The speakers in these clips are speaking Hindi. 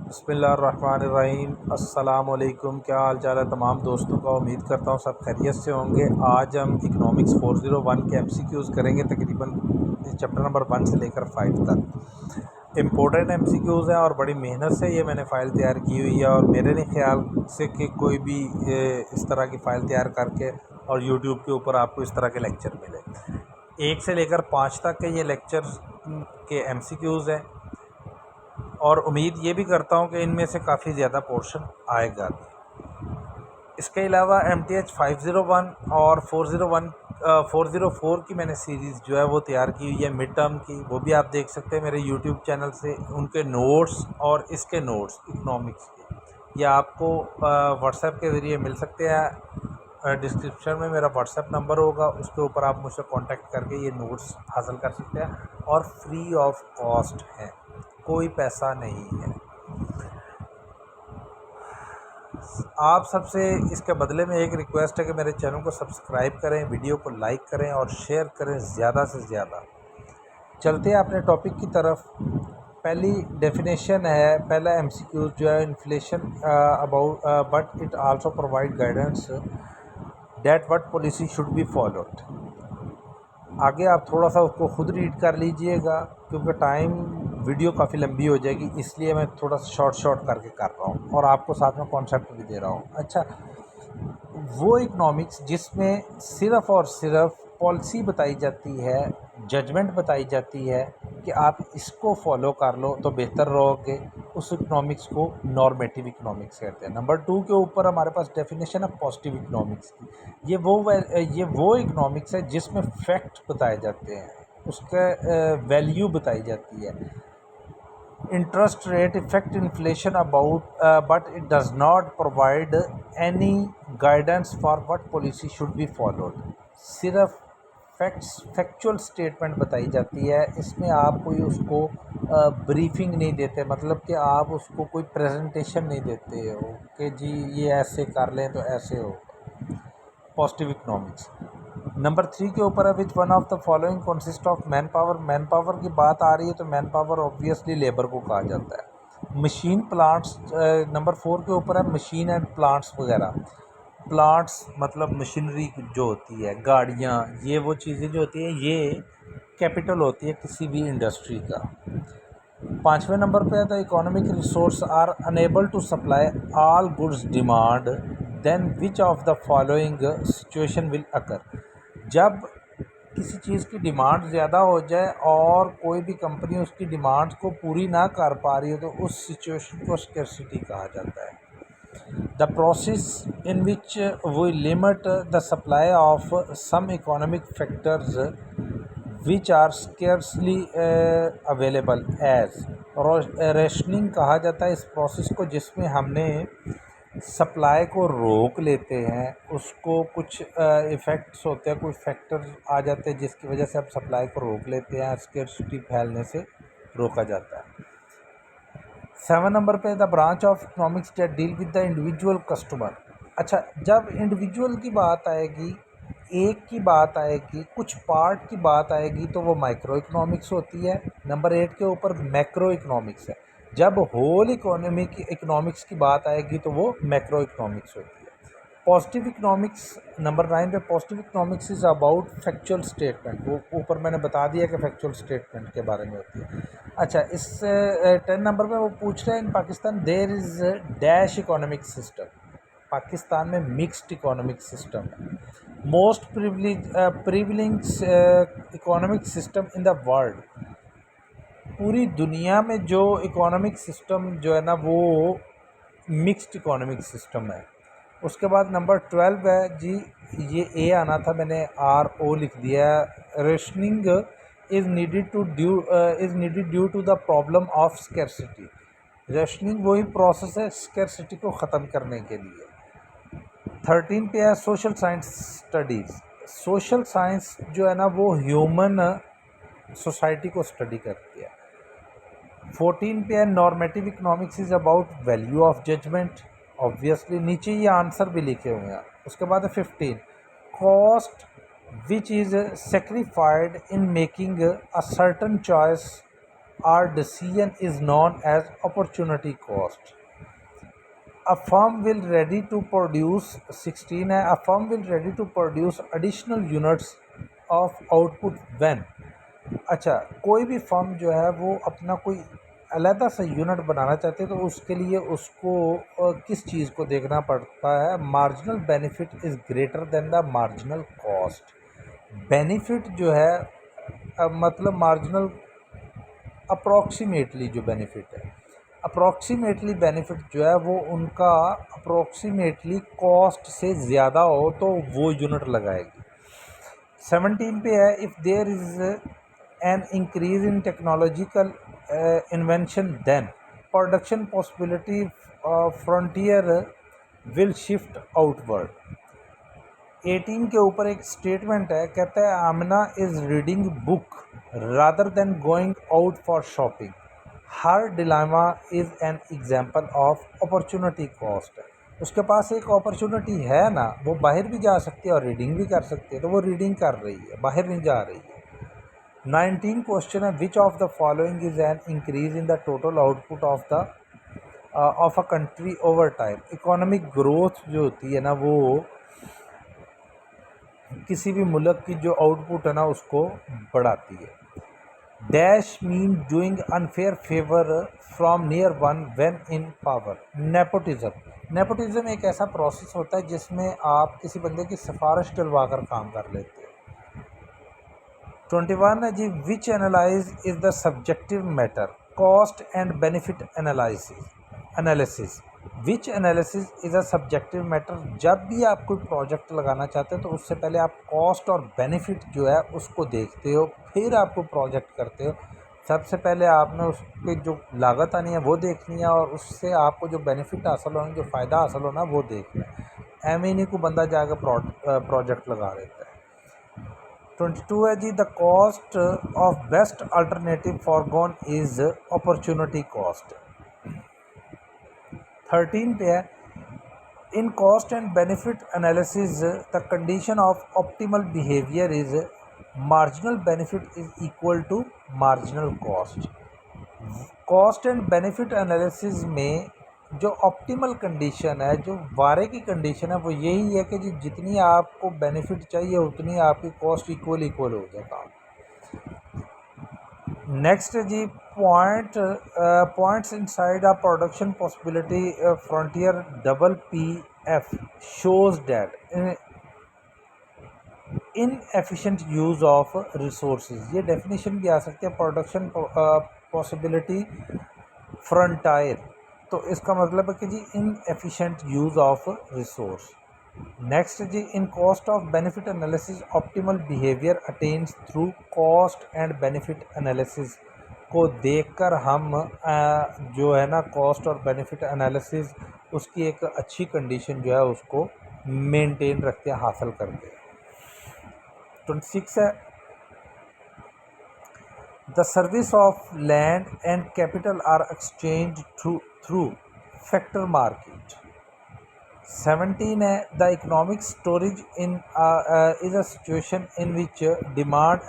बिस्मिल्लाहिर्रहमानिर्रहीम। अस्सलाम वालेकुम। क्या हाल चाल है तमाम दोस्तों का। उम्मीद करता हूँ सब खैरियत से होंगे। आज हम इकनॉमिक्स 401 के एमसीक्यूज़ करेंगे, तकरीबन चैप्टर नंबर 1 से लेकर 5 तक। इम्पोर्टेंट एमसीक्यूज़ हैं और बड़ी मेहनत से ये मैंने फ़ाइल तैयार की हुई है, और मेरे नहीं ख्याल से कि कोई भी इस तरह की फ़ाइल तैयार करके और यूट्यूब के ऊपर आपको इस तरह के लेक्चर मिले। 1 से लेकर 5 तक के ये लेक्चर के एमसीक्यूज़ हैं, और उम्मीद ये भी करता हूँ कि इनमें से काफ़ी ज़्यादा पोर्शन आएगा। इसके अलावा MTH 501 और 404 की मैंने सीरीज़ जो है वो तैयार की हुई है मिड टर्म की, वो भी आप देख सकते हैं मेरे यूट्यूब चैनल से। उनके नोट्स और इसके नोट्स इकनॉमिक्स के, ये आपको व्हाट्सएप के ज़रिए मिल सकते हैं। डिस्क्रिप्शन में मेरा व्हाट्सएप नंबर होगा, उसके ऊपर आप मुझसे कांटेक्ट करके ये नोट्स हासिल कर सकते हैं, और फ्री ऑफ कॉस्ट है, कोई पैसा नहीं है। आप सबसे इसके बदले में एक रिक्वेस्ट है कि मेरे चैनल को सब्सक्राइब करें, वीडियो को लाइक करें और शेयर करें ज़्यादा से ज़्यादा। चलते हैं अपने टॉपिक की तरफ। पहली डेफिनेशन है, पहला एमसीक्यू जो है, inflation about but it also provide guidance that what policy should be followed. आगे आप थोड़ा सा उसको खुद रीड कर लीजिएगा, क्योंकि टाइम वीडियो काफ़ी लंबी हो जाएगी, इसलिए मैं थोड़ा सा शॉर्ट करके कर रहा हूँ और आपको साथ में कॉन्सेप्ट भी दे रहा हूँ। अच्छा, वो इकनॉमिक्स जिसमें सिर्फ़ और सिर्फ पॉलिसी बताई जाती है, जजमेंट बताई जाती है कि आप इसको फॉलो कर लो तो बेहतर रहोगे, उस इकनॉमिक्स को नॉर्मेटिव इकनॉमिक्स कहते हैं। नंबर 2 के ऊपर हमारे पास डेफिनेशन है पॉजिटिव इकनॉमिक्स की। ये वो इकनॉमिक्स है जिसमें फैक्ट बताए जाते हैं, उसका वैल्यू बताई जाती है। Interest rate affect inflation but it does not provide any guidance for what policy should be followed। सिर्फ फैक्चुअल स्टेटमेंट बताई जाती है, इसमें आप कोई उसको ब्रीफिंग नहीं देते, मतलब कि आप उसको कोई प्रेजेंटेशन नहीं देते हो कि जी ये ऐसे कर लें तो ऐसे हो। Positive economics. नंबर 3 के ऊपर है, which one of the following consist of man power. Man power की बात आ रही है तो मैन पावर ऑब्वियसली लेबर को कहा जाता है। मशीन प्लांट्स नंबर 4 के ऊपर है, मशीन एंड प्लांट्स वगैरह। प्लांट्स मतलब मशीनरी जो होती है, गाड़ियाँ, ये वो चीज़ें जो होती हैं, ये कैपिटल होती है किसी भी इंडस्ट्री का। 5वें नंबर पे है, the economic resource are unable to supply all goods demand, then which of the following situation will occur. जब किसी चीज़ की डिमांड ज़्यादा हो जाए और कोई भी कंपनी उसकी डिमांड को पूरी ना कर पा रही हो, तो उस सिचुएशन को स्कैर्सिटी कहा जाता है। The process in which we limit the supply of some economic factors which are scarcely available as. Rationing कहा जाता है इस प्रोसेस को, जिसमें हमने सप्लाई को रोक लेते हैं, उसको कुछ इफ़ेक्ट्स होते हैं, कुछ फैक्टर्स आ जाते हैं जिसकी वजह से आप सप्लाई को रोक लेते हैं, स्केर्सिटी फैलने से रोका जाता है। 7 नंबर पे, the branch of economics that deal with the individual customer. अच्छा, जब इंडिविजुअल की बात आएगी, एक की बात आएगी, कुछ पार्ट की बात आएगी, तो वो माइक्रो इकोनॉमिक्स होती है। नंबर 8 के ऊपर मैक्रो इकोनॉमिक्स है। जब होल इकोनॉमिक्स की बात आएगी तो वो मैक्रो इकोनॉमिक्स होती है। पॉजिटिव इकोनॉमिक्स नंबर 9 पे, positive economics is about factual statement. वो ऊपर मैंने बता दिया कि फैक्चुअल स्टेटमेंट के बारे में होती है। अच्छा, इस 10 नंबर पे वो पूछ रहे हैं, in Pakistan there is dash economic system. Pakistan में मिक्स्ड इकोनॉमिक सिस्टम है। Most prevailing economic system in the world. पूरी दुनिया में जो इकोनॉमिक सिस्टम जो है ना, वो मिक्स्ड इकोनॉमिक सिस्टम है। उसके बाद नंबर 12 है जी, ये ए आना था, मैंने RO लिख दिया। Rationing is needed due to the problem of scarcity. Rationing वही प्रोसेस है स्कैर्सिटी को ख़त्म करने के लिए। 13 पे है, social science studies. Social science जो है ना, वो ह्यूमन सोसाइटी को स्टडी करती है। 14 पे है, normative economics is about value of judgement. Obviously नीचे ये आंसर भी लिखे हुए हैं। उसके बाद है 15, cost which is सेक्रीफाइड in making a certain choice our decision is known as opportunity cost. A firm will ready to produce 16 है, a firm will ready to produce additional units of output when, अच्छा कोई भी फर्म जो है वो अपना कोई अलहदा सा यूनिट बनाना चाहते हैं तो उसके लिए उसको किस चीज़ को देखना पड़ता है, marginal benefit is greater than the marginal cost. Benefit जो है मतलब मार्जिनल अप्रॉक्सीमेटली जो बेनिफिट है, अप्रॉक्सीमेटली बेनिफिट जो है वो उनका अप्रॉक्सीमेटली कॉस्ट से ज़्यादा हो तो वो यूनिट लगाएगी। 17 पे है, if there is an increase in technological invention then production possibility frontier will shift outward. 18 के ऊपर एक स्टेटमेंट है, कहता है Amna is reading book rather than going out for shopping. Her dilemma is an example of opportunity cost. उसके पास एक अपॉर्चुनिटी है ना, वो बाहर भी जा सकती है और रीडिंग भी कर सकती है, तो वो रीडिंग कर रही है, बाहर नहीं जा रही है। 19 क्वेश्चन है, विच of the following is an increase in the total output of a country over time. Economic growth जो होती है ना वो किसी भी मुल्क की जो आउटपुट है ना उसको बढ़ाती है। Dash mean doing unfair favour from near one when in power. Nepotism, nepotism एक ऐसा प्रोसेस होता है जिसमें आप किसी बंदे की सिफारिश डलवा कर काम कर लेते हो। 21 है जी, which analyse is the subjective matter, cost and benefit analysis. Which analysis is a subjective matter. जब भी आप कोई प्रोजेक्ट लगाना चाहते हो तो उससे पहले आप कॉस्ट और बेनिफिट जो है उसको देखते हो, फिर आपको प्रोजेक्ट करते हो। सबसे पहले आपने उसकी जो लागत आनी है वो देखनी है और उससे आपको जो बेनिफिट हासिल होना, जो फ़ायदा हासिल होना वो देखना है। एम ही नहीं को बंदा जाकर प्रोजेक्ट लगा देता है। 22 है जी, the cost of best alternative foregone is opportunity cost. 13 पे है, in cost and benefit analysis the condition of optimal behaviour is marginal benefit is equal to marginal cost. Cost and benefit analysis में जो ऑप्टिमल कंडीशन है, जो वारे की कंडीशन है, वो यही है कि जी जितनी आपको बेनिफिट चाहिए उतनी आपकी कॉस्ट इक्वल हो जाएगा। नेक्स्ट है जी, points inside a production possibility frontier double PF shows that inefficient use of resources. ये डेफिनेशन भी आ सकती है, प्रोडक्शन पॉसिबिलिटी फ्रंटायर, तो इसका मतलब है कि जी inefficient use of resource. Next जी, in cost of benefit analysis optimal behaviour attains through cost and benefit analysis को देखकर हम जो है ना कॉस्ट और बेनिफिट एनालिसिस उसकी एक अच्छी कंडीशन जो है उसको मेंटेन रखते हैं, हासिल करते हैं। 26 है, the service of land and capital R exchange through factor market. 17 है, the economic storage in is a situation in which demand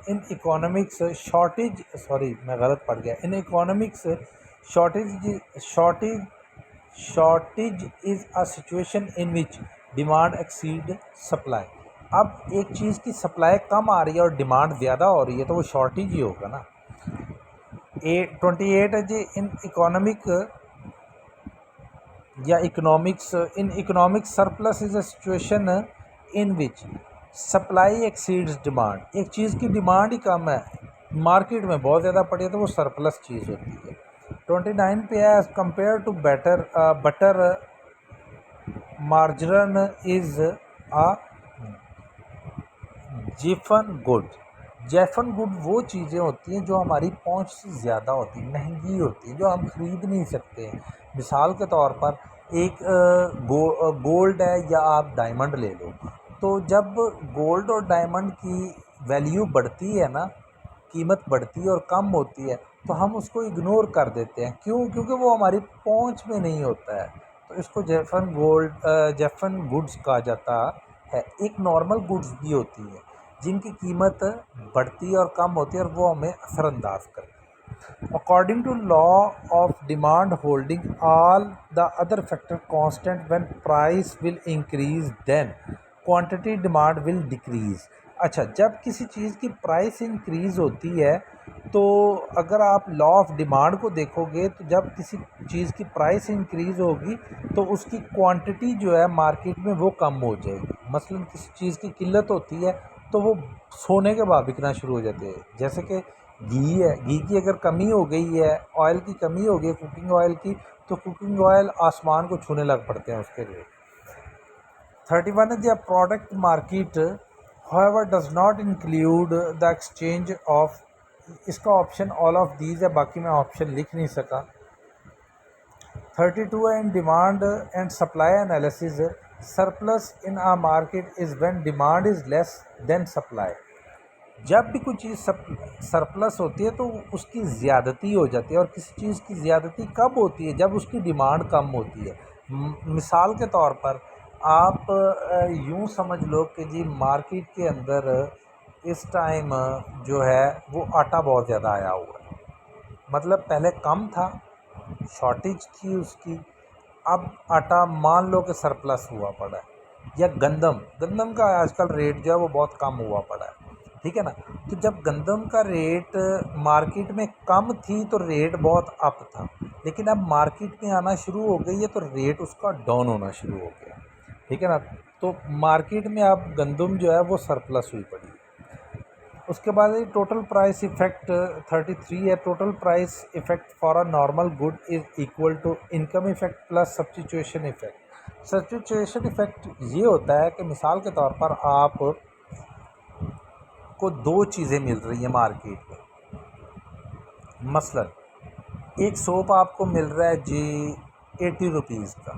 in economics shortage, sorry मैं गलत पढ़ गया, in economics shortage is a situation in which demand exceed supply. अब एक चीज़ की सप्लाई कम आ रही है और डिमांड ज़्यादा हो रही है तो वो शॉर्टेज ही होगा ना। 28 है जी, इन इकोनॉमिक या economics in economic surplus is a situation in which supply exceeds demand. एक चीज़ की डिमांड ही कम है, मार्केट में बहुत ज़्यादा पड़ी है तो वो सरप्लस चीज़ होती है। 29 पे है, as compare to butter margarine is a Giffen good. Giffen good वो चीज़ें होती हैं जो हमारी पहुंच से ज़्यादा होती हैं, महंगी होती हैं, जो हम ख़रीद नहीं सकते हैं। मिसाल के तौर पर एक गोल्ड है या आप डायमंड ले लो, तो जब गोल्ड और डायमंड की वैल्यू बढ़ती है ना, कीमत बढ़ती है और कम होती है, तो हम उसको इग्नोर कर देते हैं। क्यों? क्योंकि वो हमारी पहुंच में नहीं होता है, तो इसको जेफन गुड्स कहा जाता है। एक नॉर्मल गुड्स भी होती है जिनकी कीमत बढ़ती है और कम होती है और वो हमें असरअंदाज करती है। According to law of demand holding all the other factor constant, when price will increase then quantity demand will decrease. अच्छा, जब किसी चीज़ की प्राइस इंक्रीज़ होती है तो अगर आप लॉ ऑफ डिमांड को देखोगे तो जब किसी चीज़ की प्राइस इंक्रीज़ होगी तो उसकी क्वांटिटी जो है मार्केट में वो कम हो जाएगी। मसलन किसी चीज़ की किल्लत होती है तो वो सोने के भाव बिकना शुरू हो जाते हैं। जैसे कि घी है, घी की अगर कमी हो गई है, ऑयल की कमी हो गई कुकिंग ऑयल की, तो कुकिंग ऑयल आसमान को छूने लग पड़ते हैं उसके रेट। 31 है the product market however does not include the exchange of, इसका ऑप्शन ऑल ऑफ दीज है, बाकी मैं ऑप्शन लिख नहीं सका। 32 है in demand and supply analysis surplus in a market is when demand is less than supply. जब भी कोई चीज़ सरप्लस होती है तो उसकी ज़्यादती हो जाती है, और किसी चीज़ की ज़्यादती कब होती है? जब उसकी डिमांड कम होती है। मिसाल के तौर पर आप यूँ समझ लो कि जी मार्केट के अंदर इस टाइम जो है वो आटा बहुत ज़्यादा आया हुआ है, मतलब पहले कम था, शॉर्टेज थी उसकी, अब आटा मान लो कि सरप्लस हुआ पड़ा है। या गंदम का आजकल रेट जो है वो बहुत कम हुआ पड़ा है, ठीक है ना। तो जब गंदम का रेट मार्केट में कम थी तो रेट बहुत अप था, लेकिन अब मार्केट में आना शुरू हो गई है तो रेट उसका डाउन होना शुरू हो गया, ठीक है ना। तो मार्केट में अब गंदम जो है वो सरप्लस हुई पड़ी है। उसके बाद टोटल प्राइस इफेक्ट 33 है। Total price effect for a normal good is equal to income effect plus substitution effect. Substitution effect ये होता है कि मिसाल के तौर पर आप को दो चीज़ें मिल रही हैं मार्केट में, मसलन एक सोप आपको मिल रहा है जी 80 रुपीज़ का,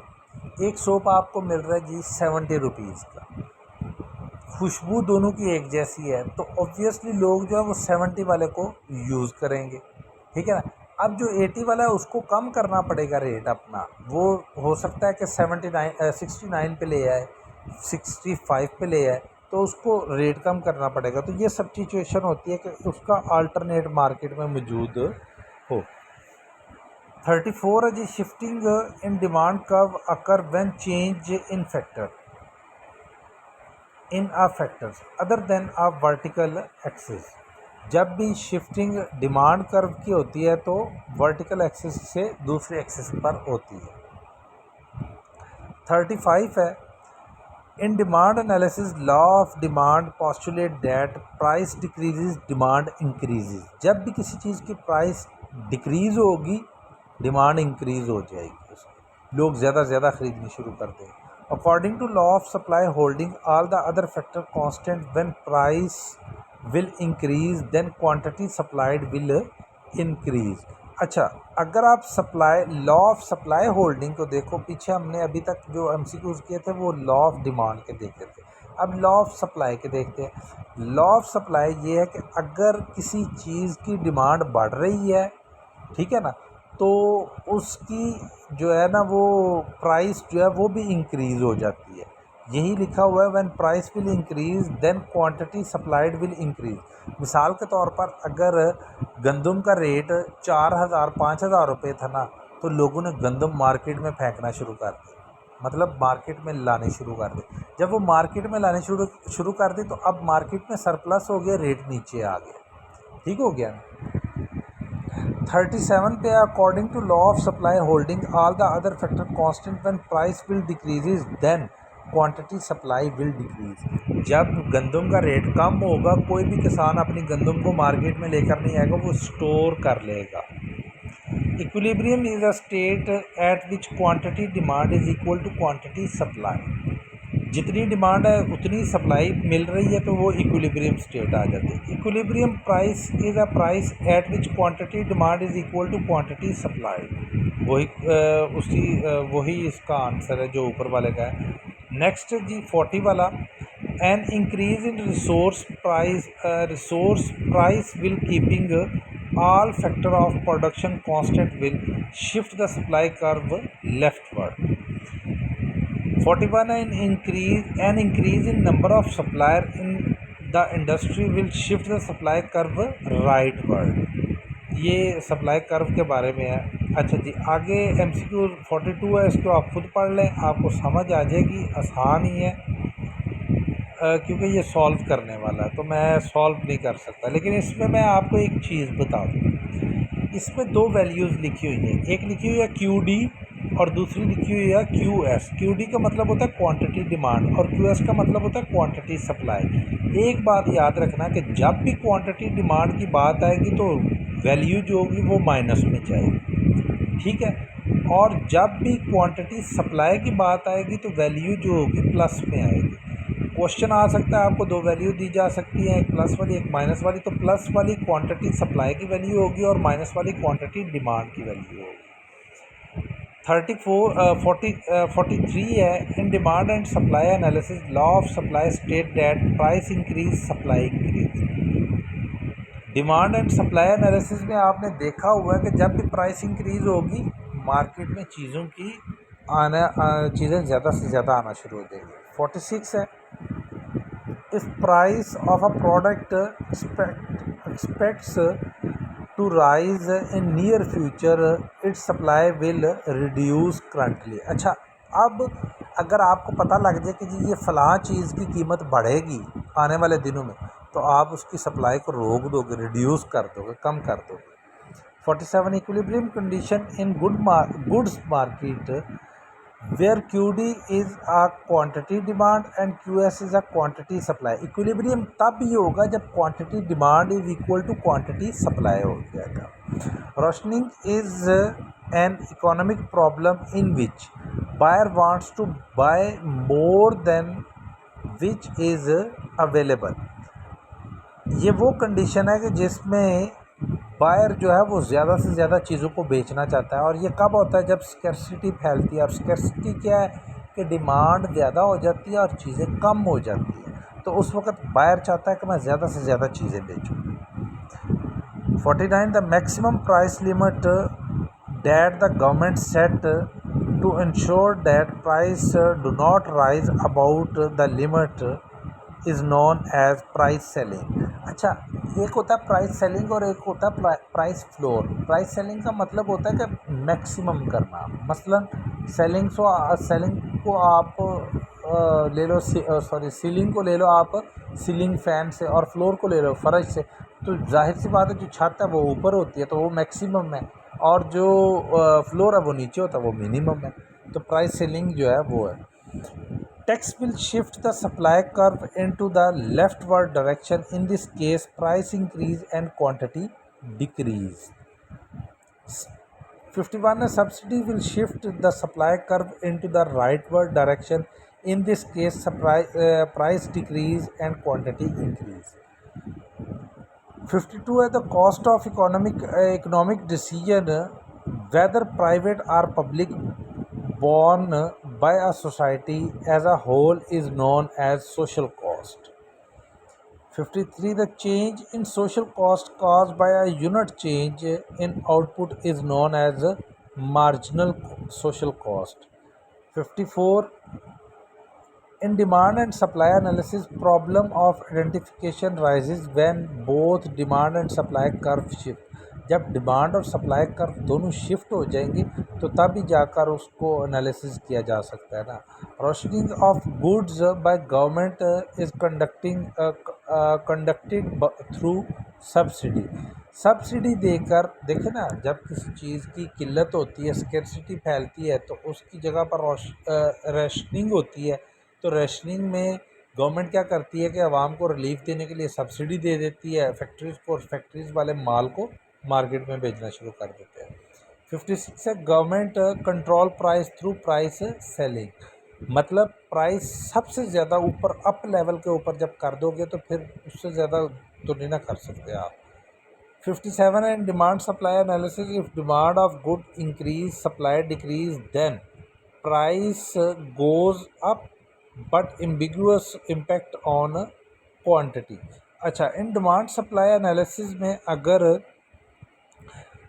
एक सोप आपको मिल रहा है जी 70 रुपीज़ का। खुशबू दोनों की एक जैसी है तो ऑब्वियसली लोग जो है वो 70 वाले को यूज़ करेंगे, ठीक है ना। अब जो 80 वाला है उसको कम करना पड़ेगा रेट अपना, वो हो सकता है कि 69 पे ले आए, 65 पे ले आए, तो उसको रेट कम करना पड़ेगा। तो ये सब सिचुएशन होती है कि उसका अल्टरनेट मार्केट में मौजूद हो। 34 है जी shifting in demand curve occur when change in factor in a factors other than a vertical axis. जब भी शिफ्टिंग डिमांड कर्व की होती है तो वर्टिकल एक्सिस से दूसरे एक्सिस पर होती है। 35 है in demand analysis law of demand postulate that price decreases demand increases. जब भी किसी चीज़ की प्राइस डिक्रीज़ होगी डिमांड इंक्रीज़ हो जाएगी, लोग ज़्यादा से ज़्यादा ख़रीदनी शुरू कर देंगे। According to law of supply holding all the other factor constant when price will increase then quantity supplied will increase. अच्छा, अगर आप supply law of supply holding को देखो, पीछे हमने अभी तक जो एमसीक्यूज किए थे वो लॉ ऑफ डिमांड के देखे थे, अब लॉ ऑफ सप्लाई के देखते हैं। लॉ ऑफ सप्लाई ये है कि अगर किसी चीज़ की डिमांड बढ़ रही है, ठीक है ना, तो उसकी जो है ना वो प्राइस जो है वो भी इंक्रीज़ हो जाती है। यही लिखा हुआ है when price will increase then quantity supplied will increase. मिसाल के तौर पर अगर गंदम का रेट 4000-5000 रुपये था ना, तो लोगों ने गंदम मार्केट में फेंकना शुरू कर दिया, मतलब मार्केट में लाने शुरू कर दिए। जब वो मार्केट में लाने शुरू कर दी तो अब मार्केट में सरप्लस हो गया, रेट नीचे आ गया, ठीक हो गया ना। 37 पे according to law of supply holding all the other factor constant when price will decreases then quantity supply will decrease. जब गंदम का रेट कम होगा कोई भी किसान अपनी गंदम को मार्केट में लेकर नहीं आएगा, वो स्टोर कर लेगा। Equilibrium is a state at which quantity demand is equal to quantity supply. जितनी डिमांड है उतनी सप्लाई मिल रही है तो वो इक्विलिब्रियम स्टेट आ जाती है। Equilibrium price is a price at which quantity demand is equal to quantity supply. वही इसका आंसर है जो ऊपर वाले का है। नेक्स्ट जी 40 वाला, N increase in resource price will keeping all factor of production constant will shift the supply curve leftward. 41 an increase in number of supplier in the industry will shift the supply curve rightward. ये सप्लाई कर्व के बारे में है। अच्छा जी, आगे MCQ 42 है, इसको आप खुद पढ़ लें, आपको समझ आ जाएगी, आसान ही है। क्योंकि ये सॉल्व करने वाला है तो मैं सॉल्व नहीं कर सकता, लेकिन इसमें मैं आपको एक चीज़ बता दूँ। इसमें दो वैल्यूज़ लिखी हुई हैं, एक लिखी हुई है QD और दूसरी लिखी हुई है QS। QD का मतलब होता है क्वांटिटी डिमांड और QS का मतलब होता है क्वांटिटी सप्लाई। एक बात याद रखना कि जब भी क्वांटिटी डिमांड की बात आएगी तो वैल्यू जो होगी वो माइनस में जाएगी, ठीक है। और जब भी क्वांटिटी सप्लाई की बात आएगी तो वैल्यू जो होगी प्लस में आएगी। क्वेश्चन आ सकता है, आपको दो वैल्यू दी जा सकती है, एक प्लस वाली एक माइनस वाली। तो प्लस वाली क्वांटिटी सप्लाई की वैल्यू होगी और माइनस वाली क्वांटिटी डिमांड की वैल्यू होगी। 43 है। In demand and supply analysis law of supply state that price increase supply increase. Demand and supply analysis में आपने देखा हुआ है कि जब भी प्राइस इंक्रीज होगी मार्केट में चीज़ों की चीज़ें ज़्यादा से ज़्यादा आना शुरू हो जाएगी। 46 है। If price of a product expects to rise in near future, its supply will reduce currently। अच्छा, अब अगर आपको पता लग जाए कि जी ये फ़लाँ चीज़ की कीमत बढ़ेगी आने वाले दिनों में, तो आप उसकी सप्लाई को रोक दोगे, रिड्यूस कर दोगे, कम कर दोगे। 47 equilibrium condition in goods market where QD is a quantity demand and QS is a quantity supply। Equilibrium तब ही होगा जब quantity demand is equal to quantity supply हो जाएगा। Rationing is an economic problem in which buyer wants to buy more than which is available. ये वो कंडीशन है कि जिसमें बायर जो है वो ज़्यादा से ज़्यादा चीज़ों को बेचना चाहता है, और ये कब होता है? जब स्कैर्सिटी फैलती है। और स्कैर्सिटी क्या है कि डिमांड ज़्यादा हो जाती है और चीज़ें कम हो जाती हैं, तो उस वक्त बायर चाहता है कि मैं ज़्यादा से ज़्यादा चीज़ें बेचूँ। 49 the maximum price limit that the government set to ensure that price do not rise about the limit is known as price ceiling. अच्छा, एक होता है प्राइस सेलिंग और एक होता है प्राइस फ्लोर। प्राइस सेलिंग का मतलब होता है कि मैक्सिमम करना। मसलन सेलिंग को आप ले लो, सीलिंग को ले लो आप सीलिंग फ़ैन से, और फ्लोर को ले लो फर्श से। तो जाहिर सी बात है जो छत है वो ऊपर होती है तो वो मैक्सिमम है, और जो फ्लोर है वो नीचे होता है वो मिनिमम है। तो प्राइस सेलिंग जो है वो है। Text will shift the supply curve into the leftward direction. In this case, price increase and quantity decrease. 51. A subsidy will shift the supply curve into the rightward direction. In this case, price decrease and quantity increase. 52 है the cost of economic decision whether private or public borne by a society as a whole is known as social cost. 53 the change in social cost caused by a unit change in output is known as marginal social cost. 54 in demand and supply analysis, problem of identification rises when both demand and supply curve shift। जब डिमांड और सप्लाई कर्व दोनों शिफ्ट हो जाएंगे तो तभी जाकर उसको एनालिसिस किया जा सकता है ना। Rationing of goods by government is conducted through subsidy. Subsidy देकर, देखे ना, जब किसी चीज़ की किल्लत होती है, स्कैर्सिटी फैलती है, तो उसकी जगह पर रेशनिंग होती है। तो रेशनिंग में गवर्नमेंट क्या करती है कि आवाम को रिलीफ देने के लिए सब्सिडी दे देती है फैक्ट्रीज़ को, और फैक्ट्रीज़ वाले माल को मार्केट में बेचना शुरू कर देते हैं। 56 है government control price through price selling. मतलब प्राइस सबसे ज़्यादा ऊपर अप लेवल के ऊपर जब कर दोगे तो फिर उससे ज़्यादा तो नहीं ना कर सकते आप। 57 है demand supply analysis, if demand of good increase supply decrease then price goes up but ambiguous impact on quantity. अच्छा, इन डिमांड सप्लाई एनालिसिस में अगर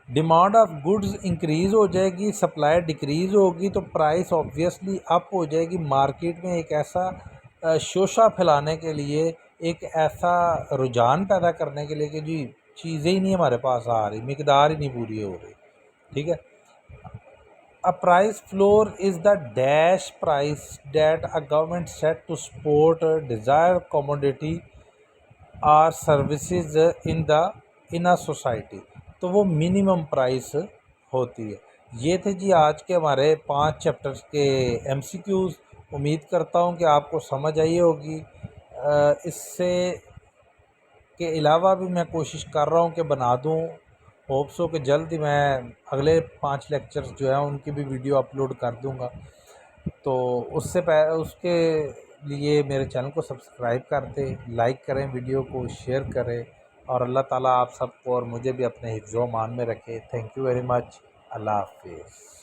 डिमांड ऑफ गुड्स इंक्रीज़ हो जाएगी, सप्लाई डिक्रीज़ होगी, तो प्राइस ऑब्वियसली अप हो जाएगी। मार्केट में एक ऐसा शोशा फैलाने के लिए, एक ऐसा रुझान पैदा करने के लिए कि जी चीज़ें ही नहीं हमारे पास आ रही, मिकदार ही नहीं पूरी हो रही। ठीक है। A price floor is the dash price that a government set to support a desired commodity or services in a society। तो वो मिनिमम प्राइस होती है। ये थे जी आज के हमारे 5 चैप्टर्स के MCQs। उम्मीद करता हूँ कि आपको समझ आई होगी। इससे के अलावा भी मैं कोशिश कर रहा हूँ कि बना दूँ। होप सो कि जल्द ही मैं अगले 5 लेक्चर्स जो हैं उनकी भी वीडियो अपलोड कर दूँगा। तो उसके लिए मेरे चैनल को सब्सक्राइब कर दें, लाइक करें, वीडियो को शेयर करें, और अल्लाह ताला आप सबको और मुझे भी अपने हिफ्ज़-ओ-मान में रखे। Thank you very much. अल्लाह हाफ़िज़।